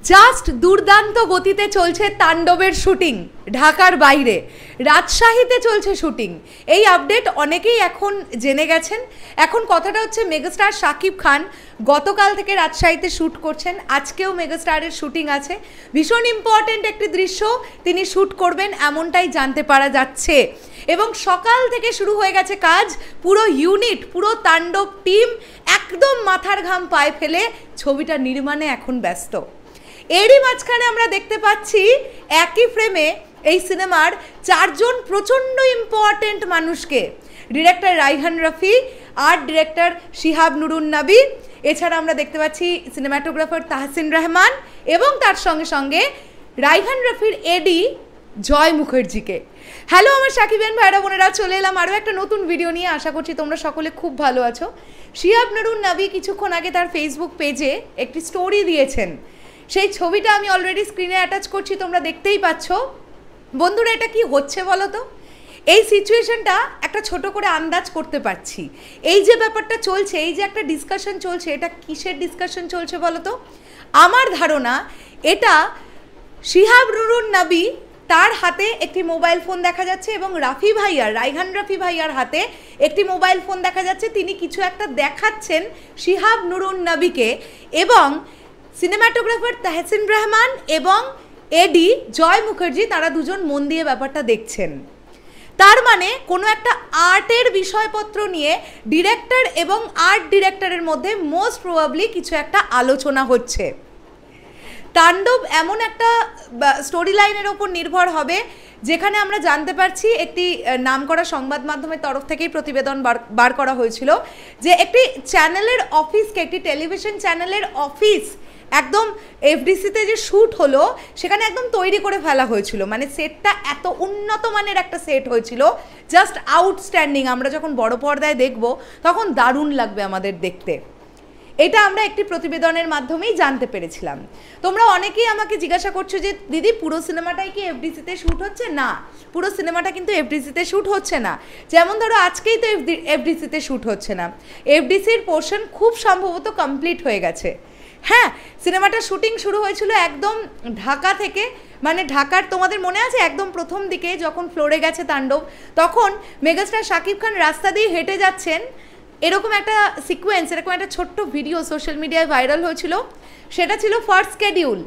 Just দুর্দান্ত গতিতে চলছে তাণ্ডবের শুটিং। ঢাকার বাইরে রাজশাহীতে চলছে শুটিং। এই আপডেট অনেকেই এখন জেনে গেছেন। এখন কথাটা হচ্ছে মেগাস্টার শাকিব খান গতকাল থেকে রাজশাহীতে শ্যুট করছেন। আজকেও মেগাস্টারের শুটিং আছে। ভীষণ ইম্পর্টেন্ট একটি দৃশ্য তিনি শ্যুট করবেন এমনটাই জানতে পারা যাচ্ছে। এবং সকাল থেকে শুরু হয়ে গেছে কাজ। পুরো ইউনিট, পুরো তাণ্ডব টিম একদম মাথার ঘাম পায়ে ফেলে ছবিটা নির্মাণে এখন ব্যস্ত। এরই মাঝখানে আমরা দেখতে পাচ্ছি একই ফ্রেমে এই সিনেমার চারজন প্রচণ্ড ইম্পর্টেন্ট মানুষকে, director Raihan Rafi, art director Shihab Nurun Nabi, এছাড়া আমরা দেখতে পাচ্ছি সিনেমাটোগ্রাফার তাহসিন রহমান এবং তার সঙ্গে সঙ্গে রায়হান রাফির এডি জয় মুখার্জিকে। হ্যালো আমার সাকিবেন ভাইরা বোনেরা, চলে এলাম আরও একটা নতুন ভিডিও নিয়ে। আশা করছি তোমরা সকলে খুব ভালো আছো। শিহাব নুরুন নবী কিছুক্ষণ আগে তার ফেসবুক পেজে একটি স্টোরি দিয়েছেন। সেই ছবিটা আমি অলরেডি স্ক্রিনে অ্যাটাচ করছি, তোমরা দেখতেই পাচ্ছ। বন্ধুরা, এটা কি হচ্ছে বলো তো? এই সিচুয়েশনটা একটা ছোট করে আন্দাজ করতে পারছি। এই যে ব্যাপারটা চলছে, এই যে একটা ডিসকাশন চলছে, এটা কিসের ডিসকাশন চলছে বলো তো? আমার ধারণা এটা শিহাব নুরুন নবী, তার হাতে একটি মোবাইল ফোন দেখা যাচ্ছে এবং রাফি ভাইয়ার, রায়হান রাফি ভাইয়ার হাতে একটি মোবাইল ফোন দেখা যাচ্ছে। তিনি কিছু একটা দেখাচ্ছেন শিহাব নুরুন নবীকে এবং সিনেমাটোগ্রাফার তাহসিন রহমান এবং এডি জয় মুখার্জি, তারা দুজন মন দিয়ে ব্যাপারটা দেখছেন। তার মানে কোনো একটা আর্টের বিষয়পত্র নিয়ে ডিরেক্টর এবং আর্ট ডিরেক্টরের মধ্যে মোস্ট প্রবাবলি কিছু একটা আলোচনা হচ্ছে। তাণ্ডব এমন একটা স্টোরি লাইনের ওপর নির্ভর হবে যেখানে আমরা জানতে পারছি, একটি নামকরা সংবাদ মাধ্যমের তরফ থেকেই প্রতিবেদন বার করা হয়েছিল যে একটি চ্যানেলের অফিসকে, একটি টেলিভিশন চ্যানেলের অফিস একদম এফডিসিতে যে শ্যুট হলো সেখানে একদম তৈরি করে ফেলা হয়েছিল। মানে সেটটা এত উন্নত মানের একটা সেট হয়েছিল, জাস্ট আউটস্ট্যান্ডিং। আমরা যখন বড় পর্দায় দেখব তখন দারুণ লাগবে আমাদের দেখতে। এটা আমরা একটি প্রতিবেদনের মাধ্যমেই জানতে পেরেছিলাম। তোমরা অনেকেই আমাকে জিজ্ঞাসা করছো যে দিদি পুরো সিনেমাটাই কি এফডিসিতে শ্যুট হচ্ছে? না, পুরো সিনেমাটা কিন্তু এফডিসিতে শ্যুট হচ্ছে না। যেমন ধরো আজকেই তো এফডিসিতে শ্যুট হচ্ছে না। এফডিসির পোর্শন খুব সম্ভবত কমপ্লিট হয়ে গেছে। হ্যাঁ, সিনেমাটার শুটিং শুরু হয়েছিল একদম ঢাকা থেকে। মানে ঢাকার, তোমাদের মনে আছে একদম প্রথম দিকে যখন ফ্লোরে গেছে তাণ্ডব, তখন মেগাস্টার শাকিব খান রাস্তা দিয়ে হেঁটে যাচ্ছেন, এরকম একটা সিকোয়েন্স, এরকম একটা ছোট্ট ভিডিও সোশ্যাল মিডিয়ায় ভাইরাল হয়েছিল। সেটা ছিল ফার্স্ট স্কেডিউল।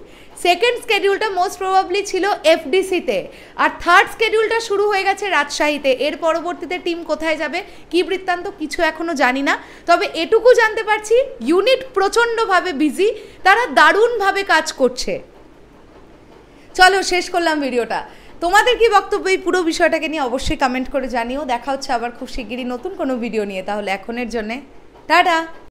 সেকেন্ড স্কেডিউলটা মোস্ট প্রবাবলি ছিল এফডিসিতে, আর থার্ড স্কেডিউলটা শুরু হয়ে গেছে রাজশাহীতে। এর পরবর্তীতে টিম কোথায় যাবে, কী বৃত্তান্ত, কিছু এখনও জানি না। তবে এটুকু জানতে পারছি ইউনিট প্রচণ্ডভাবে বিজি, তারা দারুণভাবে কাজ করছে। চলো শেষ করলাম ভিডিওটা। তোমাদের কি বক্তব্য এই পুরো বিষয়টাকে নিয়ে অবশ্যই কমেন্ট করে জানিও। দেখা হচ্ছে আবার খুব শিগগিরই নতুন কোনো ভিডিও নিয়ে। তাহলে এখনের জন্যে টাটা।